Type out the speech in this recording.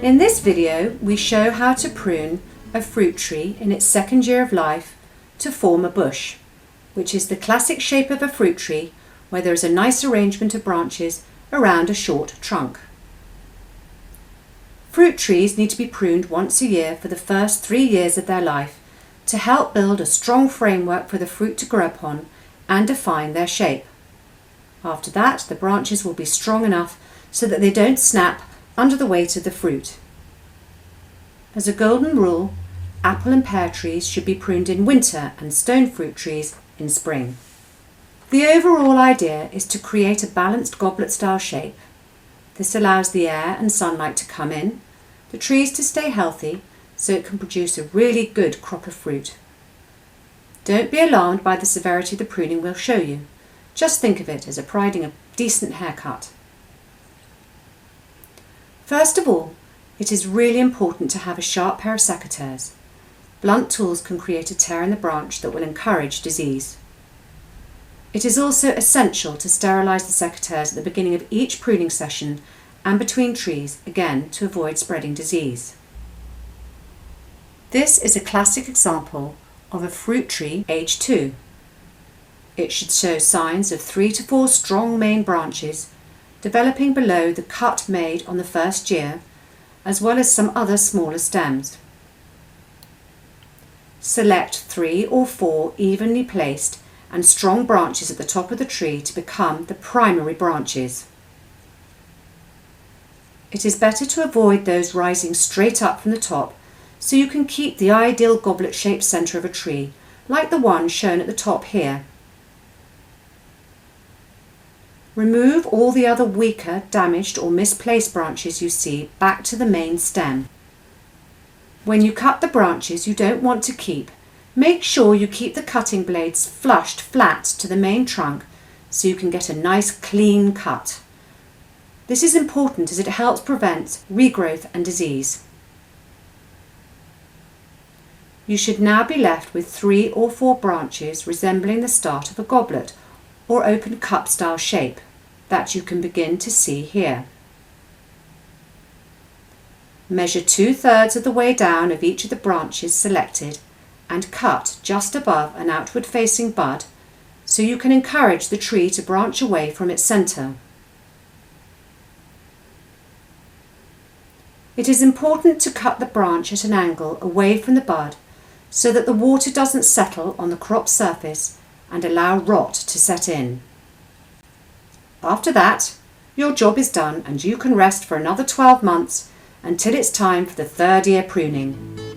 In this video, we show how to prune a fruit tree in its second year of life to form a bush, which is the classic shape of a fruit tree where there is a nice arrangement of branches around a short trunk. Fruit trees need to be pruned once a year for the first 3 years of their life to help build a strong framework for the fruit to grow upon and define their shape. After that, the branches will be strong enough so that they don't snap under the weight of the fruit. As a golden rule, apple and pear trees should be pruned in winter and stone fruit trees in spring. The overall idea is to create a balanced goblet-style shape. This allows the air and sunlight to come in, the trees to stay healthy so it can produce a really good crop of fruit. Don't be alarmed by the severity of the pruning we'll show you. Just think of it as providing a decent haircut. First of all, it is really important to have a sharp pair of secateurs. Blunt tools can create a tear in the branch that will encourage disease. It is also essential to sterilise the secateurs at the beginning of each pruning session and between trees, again to avoid spreading disease. This is a classic example of a fruit tree age 2. It should show signs of 3 to 4 strong main branches developing below the cut made on the first year, as well as some other smaller stems. Select 3 or 4 evenly placed and strong branches at the top of the tree to become the primary branches. It is better to avoid those rising straight up from the top so you can keep the ideal goblet-shaped centre of a tree, like the one shown at the top here. Remove all the other weaker, damaged or misplaced branches you see back to the main stem. When you cut the branches you don't want to keep, make sure you keep the cutting blades flushed flat to the main trunk so you can get a nice clean cut. This is important as it helps prevent regrowth and disease. You should now be left with 3 or 4 branches resembling the start of a goblet or open cup style shape that you can begin to see here. Measure 2/3 of the way down of each of the branches selected and cut just above an outward facing bud so you can encourage the tree to branch away from its centre. It is important to cut the branch at an angle away from the bud so that the water doesn't settle on the crop surface and allow rot to set in. After that, your job is done and you can rest for another 12 months until it's time for the 3rd year pruning.